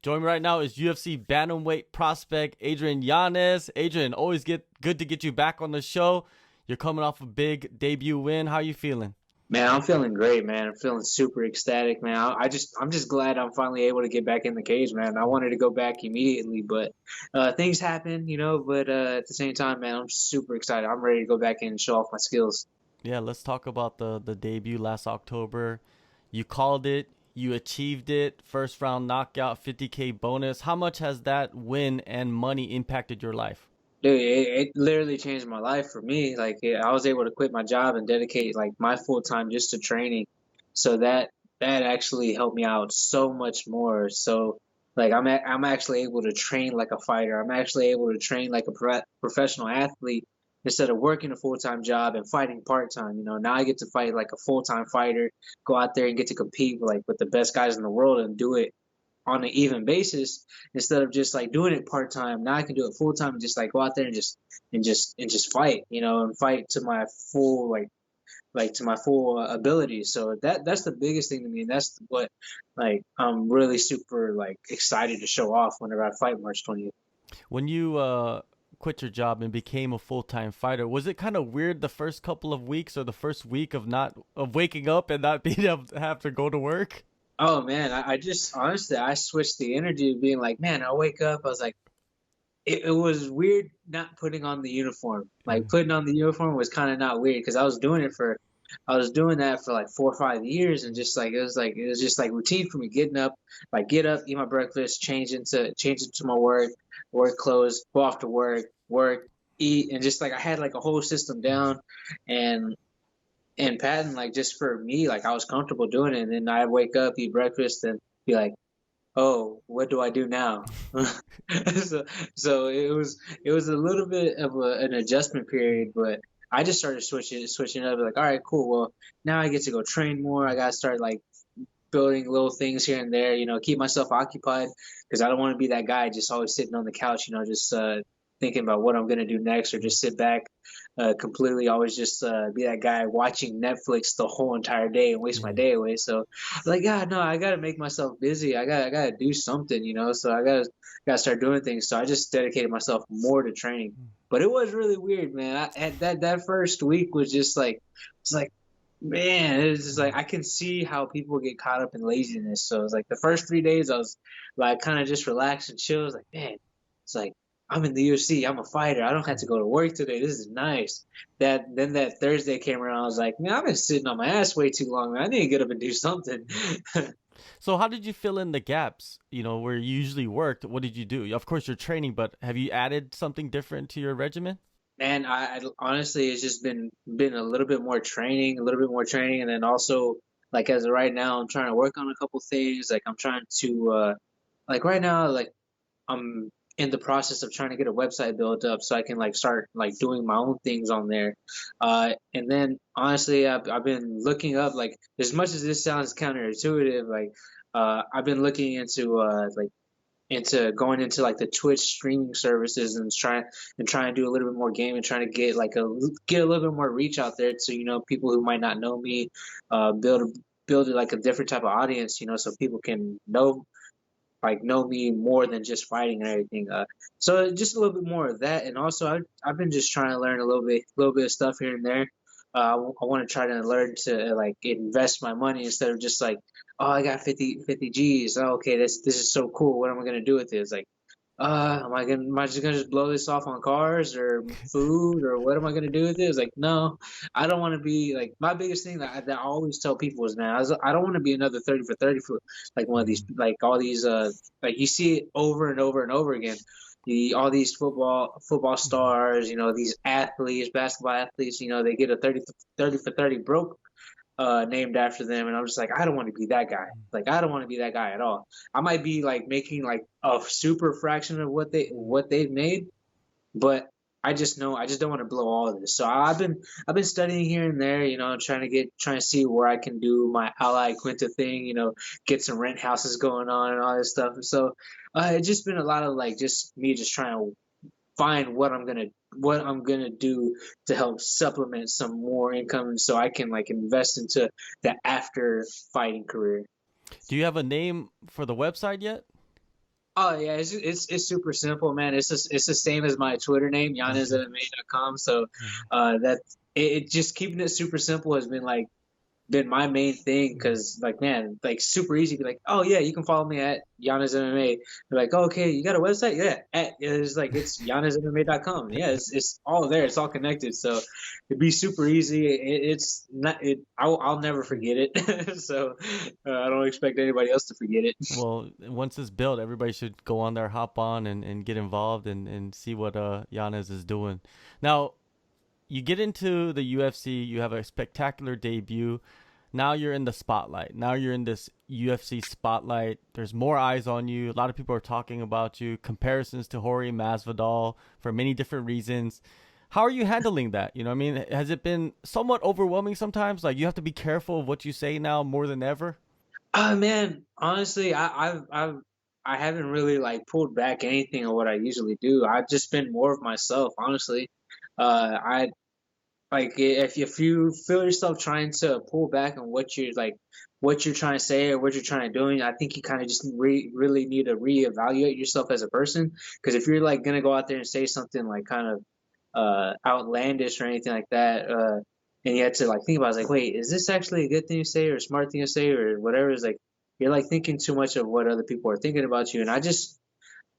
Joining me right now is UFC Bantamweight prospect Adrian Yanez. Adrian, always good to get you back on the show. You're coming off a big debut win. How you feeling? Man, I'm feeling great, man. I'm feeling super ecstatic, man. I'm just glad I'm finally able to get back in the cage, man. I wanted to go back immediately, but things happen, But at the same time, man, I'm super excited. I'm ready to go back in and show off my skills. Yeah, let's talk about the debut last October. You called it. You achieved it. First round knockout, 50K bonus. How much has that win and money impacted your life? Dude, it literally changed my life for me. I was able to quit my job and dedicate like my full time just to training. So that actually helped me out so much more. So I'm actually able to train like a fighter. I'm actually able to train like a professional athlete instead of working a full time job and fighting part time. Now I get to fight like a full time fighter, go out there and get to compete with the best guys in the world and do it on an even basis instead of just like doing it part time. Now I can do it full time and just like go out there and just fight, and fight to my full to my full ability. So that's the biggest thing to me, and that's what I'm really super excited to show off whenever I fight March 20th. When you quit your job and became a full-time fighter, was it kind of weird the first couple of weeks or the first week of waking up and not being able to have to go to work? Oh man, I just honestly I switched the energy of being like, man, I wake up, I was like, it was weird not putting on the uniform. Yeah. Like putting on the uniform was kind of not weird because I was doing that for like 4 or 5 years, and just it was just like routine for me. Getting up, get up, eat my breakfast, change into my work clothes, go off to work, eat, and just like I had like a whole system down, and Patton, like just for me, like I was comfortable doing it. And then I wake up, eat breakfast, and be like, oh, what do I do now? so so it was a little bit of an adjustment period, but I just started switching up. Like, all right, cool. Well, now I get to go train more. I gotta start like building little things here and there. Keep myself occupied because I don't want to be that guy just always sitting on the couch. Just thinking about what I'm gonna do next, or just sit back completely. Always just be that guy watching Netflix the whole entire day and waste my Yeah. day away. So, like, God, no, I gotta make myself busy. I gotta do something. So I gotta start doing things. So I just dedicated myself more to training. But it was really weird, man. At that first week was just like it's like man, it's just like I can see how people get caught up in laziness. So it's like the first 3 days I was like kind of just relaxed and chill. I was like, man, it's like I'm in the UFC. I'm a fighter. I don't have to go to work today. This is nice. That Thursday came around. I was like, man, I've been sitting on my ass way too long. Man. I need to get up and do something. So how did you fill in the gaps, where you usually worked? What did you do? Of course, you're training, but have you added something different to your regimen? Man, I honestly it's just been a little bit more training, and then also like as of right now, I'm trying to work on a couple things. Like I'm trying to like right now, like I'm in the process of trying to get a website built up so I can like start like doing my own things on there. And then honestly, I've been looking up like as much as this sounds counterintuitive, like I've been looking into going into like the Twitch streaming services and trying to do a little bit more game and trying to get a little bit more reach out there to people who might not know me, build like a different type of audience, so people can know me more than just fighting and everything. So just a little bit more of that, and also I've been just trying to learn a little bit of stuff here and there. I want to try to learn to like invest my money instead of just like, oh, I got 50 G's. Oh, okay, this is so cool. What am I gonna do with this? Like, am I just gonna just blow this off on cars or food, or what am I gonna do with this? Like, no, I don't want to be like my biggest thing that I always tell people is, man, I don't want to be another 30 for 30 for like one of these like all these like you see it over and over and over again. All these football stars, these athletes, basketball athletes, they get a 30 for 30 broke named after them, and I'm just like, I don't want to be that guy. Like, I don't want to be that guy at all. I might be like making like a super fraction of what they've made, but I just don't want to blow all of this. So I've been studying here and there, trying to see where I can do my Ally Quinta thing, get some rent houses going on and all this stuff. And so it's just been a lot of like just me just trying to find what I'm gonna do to help supplement some more income so I can like invest into the after fighting career. Do you have a name for the website yet? Oh yeah, it's super simple, man. It's the same as my Twitter name, Okay. yanezmma.com. So Mhm. that it just keeping it super simple has been like been my main thing because like man like super easy to be like oh yeah you can follow me at Yanez MMA. They're like oh, okay you got a website it's like it's yanezmma.com. Yeah, it's all there, it's all connected, so it'd be super easy. It's not it I'll never forget it. So I don't expect anybody else to forget it. Well, once it's built, everybody should go on there, hop on, and get involved and see what Yanez is doing. Now, you get into the UFC, you have a spectacular debut. Now you're in the spotlight. Now you're in this UFC spotlight. There's more eyes on you. A lot of people are talking about you. Comparisons to Jorge Masvidal for many different reasons. How are you handling that? You know what I mean? Has it been somewhat overwhelming sometimes? Like you have to be careful of what you say now more than ever? Oh man, honestly, I haven't really like pulled back anything of what I usually do. I've just been more of myself, honestly. I like if you feel yourself trying to pull back on what you're trying to say or what you're trying to do, I think you kind of just really need to reevaluate yourself as a person. Because if you're like gonna go out there and say something like kind of outlandish or anything like that, and you had to like think about it, it's like, wait, is this actually a good thing to say or a smart thing to say or whatever? Is like you're like thinking too much of what other people are thinking about you, and I just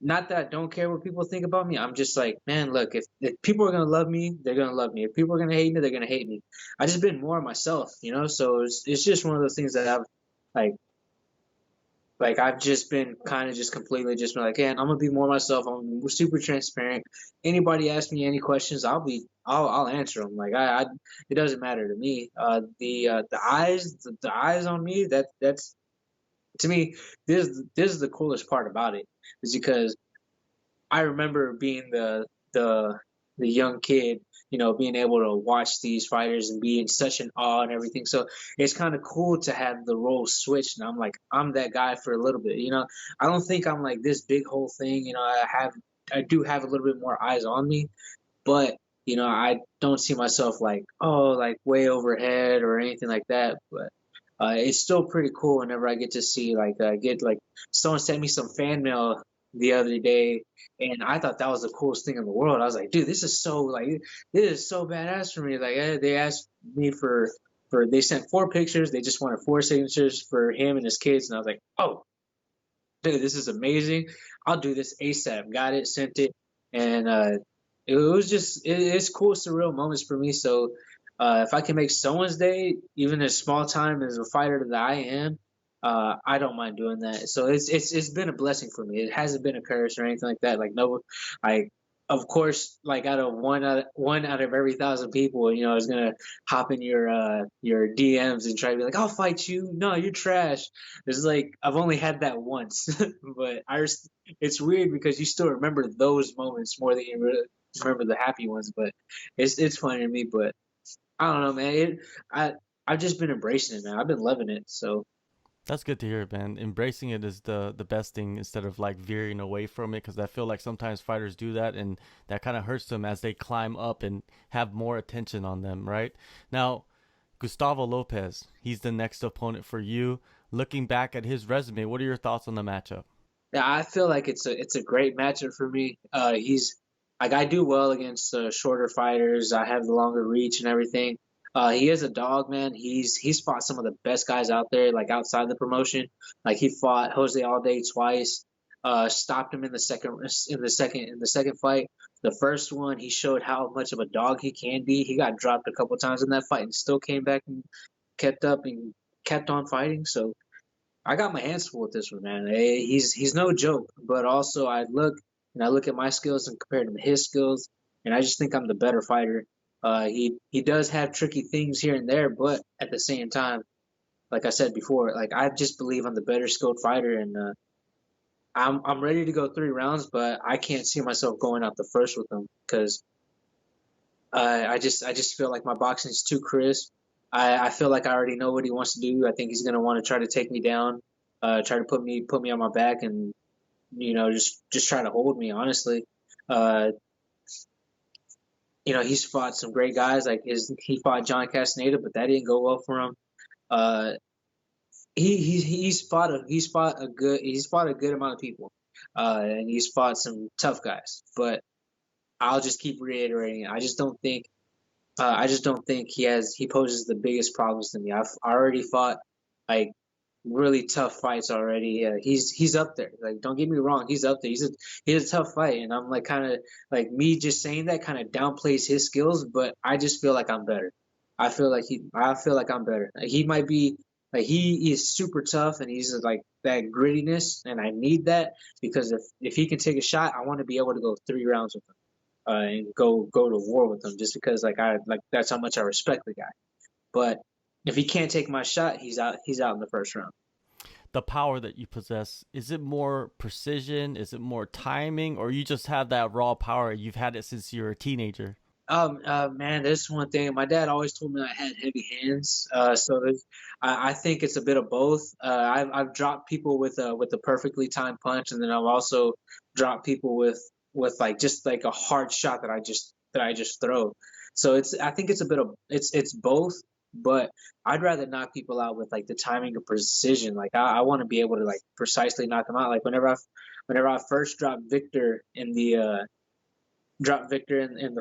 not that I don't care what people think about me. I'm just like, man, look, if people are gonna love me, they're gonna love me. If people are gonna hate me, they're gonna hate me. I just been more myself, you know. So it's just one of those things that I've like I've just been kind of just completely just been like, hey, I'm gonna be more myself. I'm super transparent. Anybody ask me any questions, I'll answer them. Like I it doesn't matter to me. The eyes on me, that's to me this is the coolest part about it, is because I remember being the the young kid, you know, being able to watch these fighters and be in such an awe and everything. So it's kind of cool to have the role switched, and I'm like, I'm that guy for a little bit, you know. I don't think I'm like this big whole thing, you know. I do have a little bit more eyes on me, but you know, I don't see myself like like way overhead or anything like that. But it's still pretty cool whenever I get to see get like someone sent me some fan mail the other day, and I thought that was the coolest thing in the world. I was like, dude, this is so badass for me. Like they asked me for they sent 4 pictures. They just wanted 4 signatures for him and his kids, and I was like, oh, dude, this is amazing. I'll do this ASAP. Got it, sent it, and it was just it's cool, surreal moments for me. So if I can make someone's day, even as small time as a fighter that I am, I don't mind doing that. So it's been a blessing for me. It hasn't been a curse or anything like that. Like no, I of course like out of one out of every 1,000 people, you know, is gonna hop in your DMs and try to be like, I'll fight you. No, you're trash. It's like I've only had that once, but it's weird because you still remember those moments more than you remember the happy ones. But it's funny to me. But I don't know, man. I've just been embracing it, man. I've been loving it. So That's good to hear, man. Embracing it is the best thing instead of like veering away from it, because I feel like sometimes fighters do that and that kind of hurts them as they climb up and have more attention on them, right? Now, Gustavo Lopez, he's the next opponent for you. Looking back at his resume, what are your thoughts on the matchup? yeah, I feel like it's a great matchup for me. He's like I do well against shorter fighters. I have the longer reach and everything. He is a dog, man. He's fought some of the best guys out there, like outside the promotion. Like he fought Jose Alday twice. Stopped him in the second fight. The first one, he showed how much of a dog he can be. He got dropped a couple times in that fight and still came back and kept up and kept on fighting. So I got my hands full with this one, man. He's no joke. But also, I look at my skills and compare them to his skills, and I just think I'm the better fighter. He does have tricky things here and there, but at the same time, like I said before, like I just believe I'm the better skilled fighter, and I'm ready to go 3 rounds, but I can't see myself going out the first with him because I just feel like my boxing is too crisp. I feel like I already know what he wants to do. I think he's gonna want to try to take me down, try to put me on my back, and you know just try to hold me. Honestly, uh, you know he's fought some great guys. Like he fought John Castaneda, but that didn't go well for him. Uh, he's fought a good amount of people. and he's fought some tough guys. But I'll just keep reiterating it. I just don't think he poses the biggest problems to me. I've already fought like really tough fights already. He's up there. Like, don't get me wrong, he's up there. He's a tough fight, and I'm like, kind of like, me just saying that kind of downplays his skills, but I just feel like I'm better. I feel like I'm better. Like, he might be like, he is super tough, and he's like that grittiness, and I need that, because if he can take a shot, I want to be able to go 3 rounds with him, and go to war with him, just because like that's how much I respect the guy. But if he can't take my shot, he's out. He's out in the first round. The power that you possess, is it more precision? Is it more timing? Or you just have that raw power? You've had it since you were a teenager. Man, this one thing. My dad always told me I had heavy hands. I think it's a bit of both. I've dropped people with a perfectly timed punch, and then I've also dropped people with like just like a hard shot that I just throw. So I think it's a bit of it's both, but I'd rather knock people out with like the timing and precision. Like, I want to be able to like precisely knock them out. Like, whenever I first dropped Victor in the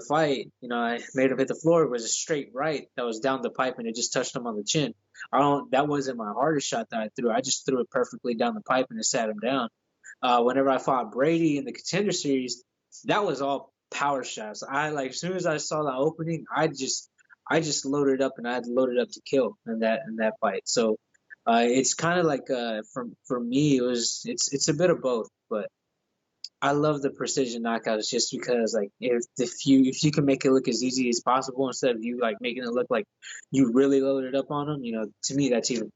fight, I made him hit the floor. It was a straight right that was down the pipe, and it just touched him on the chin. That wasn't my hardest shot that I threw. I just threw it perfectly down the pipe, and it sat him down. Whenever I fought Brady in the Contender Series, that was all power shots. As soon as I saw that opening, I just loaded up, and I had loaded up to kill in that fight. So it's kind of like, for me, it's a bit of both, but I love the precision knockouts, just because like, if you can make it look as easy as possible, instead of you like making it look like you really loaded up on them, to me that's even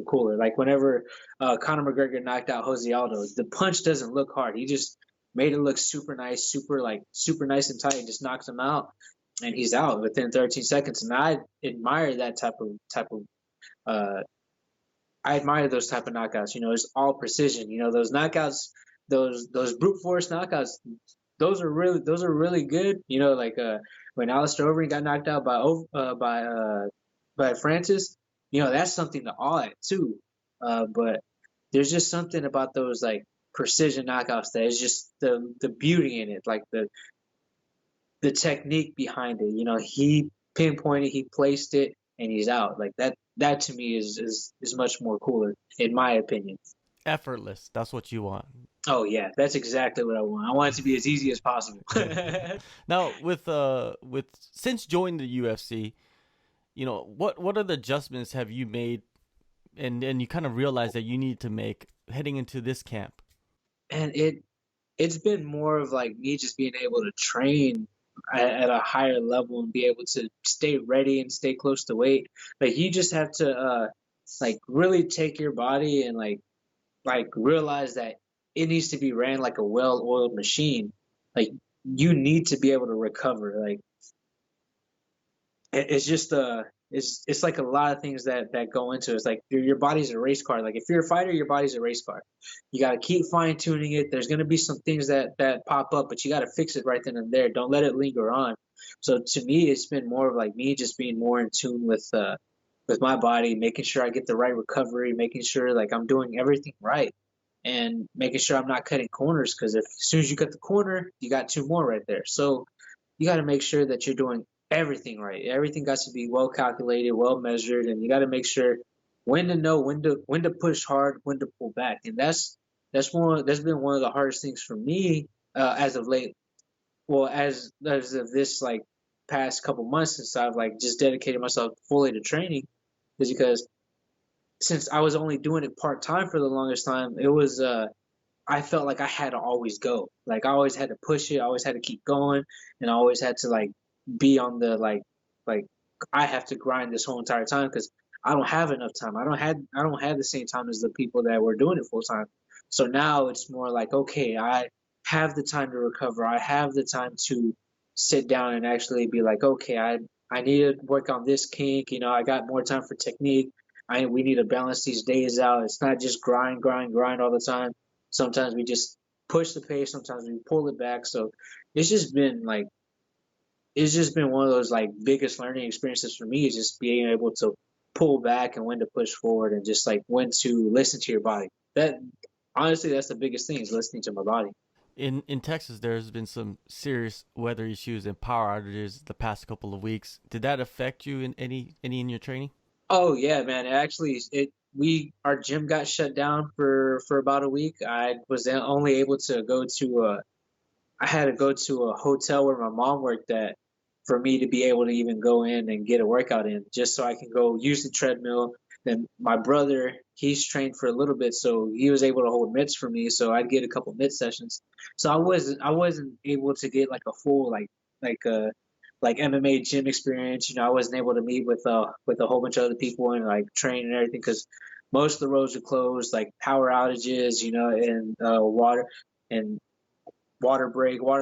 cooler. Like, whenever Conor McGregor knocked out Jose Aldo, the punch doesn't look hard. He just made it look super nice, super nice and tight, and just knocks him out, and he's out within 13 seconds. And I admire that type of uh, I admire those type of knockouts. It's all precision. Those knockouts, those brute force knockouts, those are really good. Like, when Alistair Overeem got knocked out by Francis, that's something to awe at too. But there's just something about those like precision knockouts that is just the beauty in it, like the technique behind it. He pinpointed, he placed it, and he's out. Like that. That to me is much more cooler, in my opinion. Effortless. That's what you want. Oh yeah, that's exactly what I want. I want it to be as easy as possible. Now, with since joining the UFC, what other adjustments have you made, and you kind of realize that you need to make heading into this camp? And it's been more of like me just being able to train at a higher level, and be able to stay ready and stay close to weight. Like, you just have to like really take your body and like realize that it needs to be ran like a well-oiled machine. Like, you need to be able to recover. Like, it's just it's like a lot of things that go into it. It's like your body's a race car. Like, if you're a fighter, your body's a race car. You got to keep fine tuning it. There's going to be some things that pop up, but you got to fix it right then and there. Don't let it linger on. So to me, it's been more of like me just being more in tune with my body, making sure I get the right recovery, making sure like I'm doing everything right, and making sure I'm not cutting corners, because as soon as you cut the corner, you got 2 more right there. So you got to make sure that you're doing everything right. Everything got to be well calculated, well measured, and you got to make sure when to know when to push hard, when to pull back. And that's been one of the hardest things for me as of late. Well, as of this like past couple months, since I've like just dedicated myself fully to training, is because since I was only doing it part time for the longest time, it was I felt like I had to always go. Like, I always had to push it, I always had to keep going, and I always had to like be on the like I have to grind this whole entire time, because I don't have enough time. I don't have the same time as the people that were doing it full time. So now it's more like, okay, I have the time to recover. I have the time to sit down and actually be like, okay, I need to work on this kink. I got more time for technique. We need to balance these days out. It's not just grind all the time. Sometimes we just push the pace. Sometimes we pull it back. So it's just been one of those like biggest learning experiences for me, is just being able to pull back and when to push forward, and just like when to listen to your body. honestly, that's the biggest thing is listening to my body. In Texas, there's been some serious weather issues and power outages the past couple of weeks. Did that affect you in any in your training? Oh yeah, man. Actually, it we our gym got shut down for about a week. I was only able to go to I had to go to a hotel where my mom worked at for me to be able to even go in and get a workout in, just so I can go use the treadmill. Then my brother, he's trained for a little bit, so he was able to hold mitts for me, so I'd get a couple mitt sessions. So I wasn't able to get like a full like like MMA gym experience. You know, I wasn't able to meet with a whole bunch of other people and like train and everything because most of the roads are closed, like power outages, you know, and and water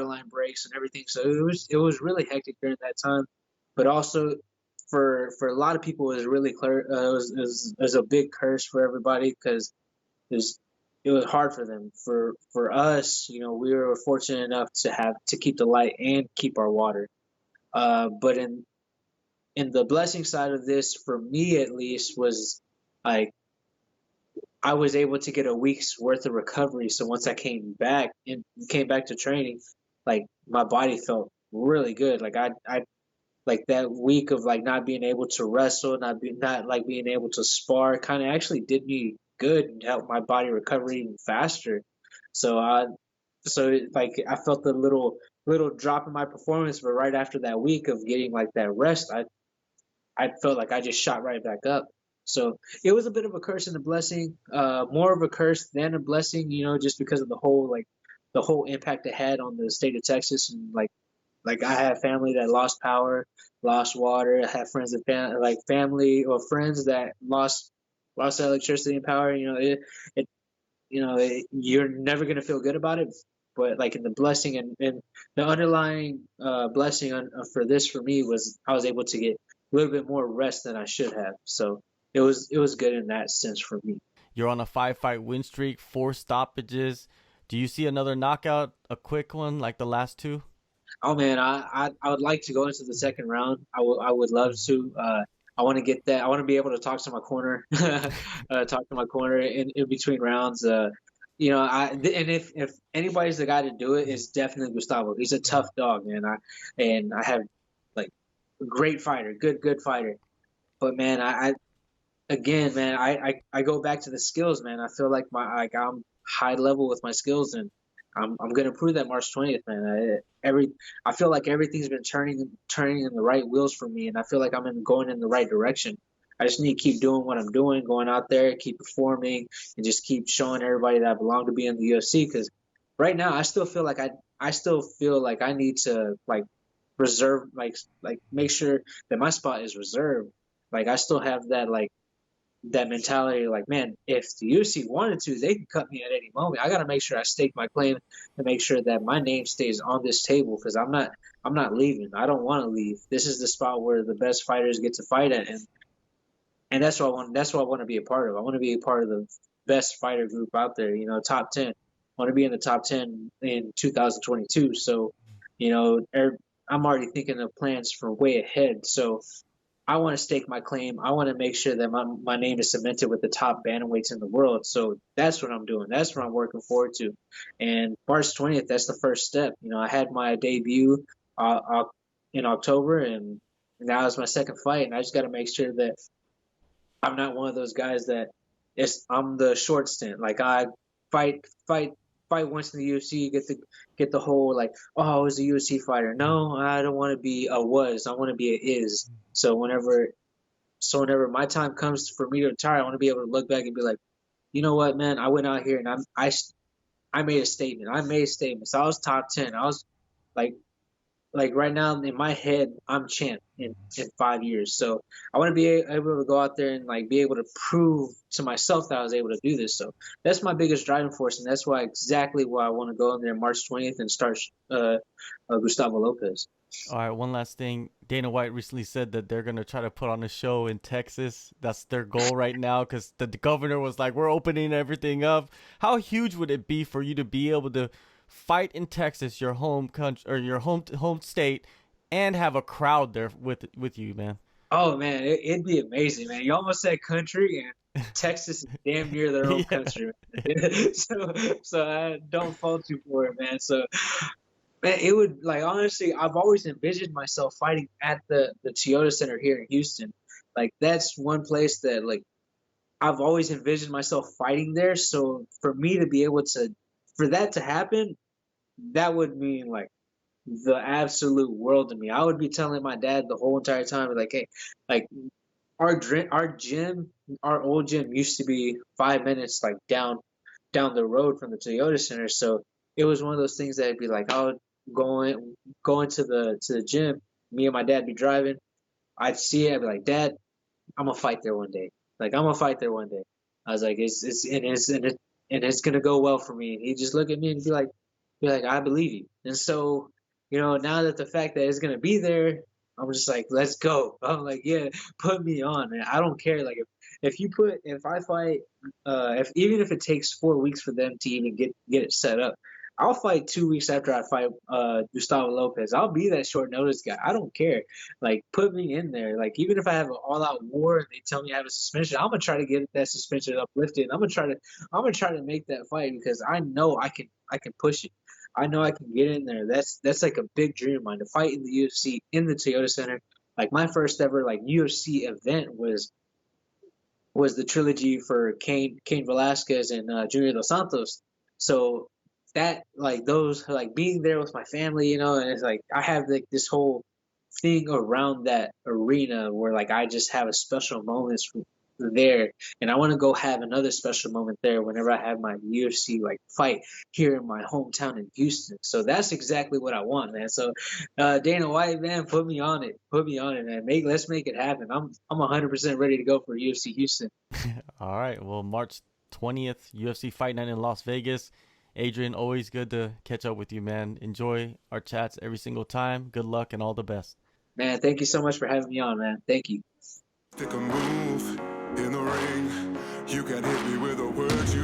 line breaks and everything. So it was really hectic during that time. But also for a lot of people, it was really clear. It was a big curse for everybody because it was it was hard for them. For us, you know, we were fortunate enough to keep the light and keep our water. But in the blessing side of this, for me at least, was like I was able to get a week's worth of recovery. So once I came back to training, like my body felt really good. Like I like that week of like not being able to wrestle, not like being able to spar, kind of actually did me good and helped my body recover even faster. So like I felt the little drop in my performance, but right after that week of getting like that rest, I felt like I just shot right back up. So it was a bit of a curse and a blessing, more of a curse than a blessing, you know, just because of the whole impact it had on the state of Texas. And like I had family that lost power, lost water. I had friends that like family or friends that lost electricity and power. You know, it you're never gonna feel good about it. But like in the blessing and the underlying blessing for this for me was I was able to get a little bit more rest than I should have. So it was good in that sense for me. You're on a 5-fight win streak, 4 stoppages. Do you see another knockout, a quick one like the last two? Oh man, I would like to go into the second round. I would love to. I want to get that. I want to be able to talk to my corner, talk to my corner in between rounds. And if anybody's the guy to do it, it's definitely Gustavo. He's a tough dog, man. I have like a great fighter, good fighter. But man, I again, man, I go back to the skills, man. I feel like I'm high level with my skills, and I'm gonna prove that March 20th, man. I feel like everything's been turning in the right wheels for me, and I feel like going in the right direction. I just need to keep doing what I'm doing, going out there, keep performing, and just keep showing everybody that I belong to be in the UFC. Because right now, I still feel like I need to like reserve, like make sure that my spot is reserved. Like I still have that mentality like, man, if the UFC wanted to, they can cut me at any moment. I got to make sure I stake my claim and make sure that my name stays on this table because I'm not leaving. I don't want to leave. This is the spot where the best fighters get to fight at, and that's what I want. That's what I want to be a part of. I want to be a part of the best fighter group out there. You know, top 10. I want to be in the top 10 in 2022. So, you know, I'm already thinking of plans for way ahead. So I want to stake my claim. I want to make sure that my name is cemented with the top bantamweights in the world. So that's what I'm doing. That's what I'm working forward to. And March 20th, that's the first step. You know, I had my debut in October, and now it's my second fight. And I just got to make sure that I'm not one of those guys that I'm the short stint. Like I fight, fight, fight once in the UFC, get the whole like, oh, I was a UFC fighter. No, I don't want to be a was. I want to be a is. So whenever my time comes for me to retire, I want to be able to look back and be like, you know what, man, I went out here and I made a statement. I made statements. I was top 10. I was like right now in my head, I'm champ in 5 years. So I want to be able to go out there and like be able to prove to myself that I was able to do this. So that's my biggest driving force, and that's exactly why I want to go in there March 20th and start Gustavo Lopez. All right, one last thing. Dana White recently said that they're going to try to put on a show in Texas. That's their goal right now because the governor was like, we're opening everything up. How huge would it be for you to be able to fight in Texas, your home country or your home state, and have a crowd there with you, man? Oh man, it'd be amazing, man. You almost said country, Texas is damn near their own Yeah. country. So I don't fault you for it, man. So man, it would like honestly, I've always envisioned myself fighting at the Toyota Center here in Houston. Like that's one place that like I've always envisioned myself fighting there. So for me to be able to, for that to happen, that would mean like the absolute world to me. I would be telling my dad the whole entire time, like, hey, like our gym, our old gym used to be 5 minutes like down the road from the Toyota Center. So it was one of those things that would be like, I would go into the gym. Me and my dad be driving. I'd see it. I'd be like, Dad, I'm gonna fight there one day. Like I'm gonna fight there one day. I was like, and it's gonna go well for me. And he'd just look at me and be like, I believe you. And so, now that the fact that it's gonna be there, I'm just like, let's go. I'm like, yeah, put me on, man. I don't care. Like if I fight, if even if it takes 4 weeks for them to even get it set up, I'll fight 2 weeks after I fight Gustavo Lopez. I'll be that short notice guy. I don't care. Like put me in there. Like even if I have an all out war and they tell me I have a suspension, I'm gonna try to get that suspension uplifted. I'm gonna try to make that fight because I know I can push it. I know I can get in there. That's like a big dream of mine to fight in the UFC in the Toyota Center. Like my first ever like UFC event was the trilogy for Cain Velasquez and Junior Dos Santos. So that like those like being there with my family, and it's like I have like this whole thing around that arena where like I just have a special moments there, and I want to go have another special moment there whenever I have my UFC like fight here in my hometown in Houston. So that's exactly what I want, man. So Dana White, man, put me on it, man. Let's make it happen. I'm 100% ready to go for UFC Houston. All right. Well, March 20th, UFC Fight Night in Las Vegas. Adrian, always good to catch up with you, man. Enjoy our chats every single time. Good luck and all the best. Man, thank you so much for having me on, man. Thank you. Take a move in the ring. You can hit me with the words you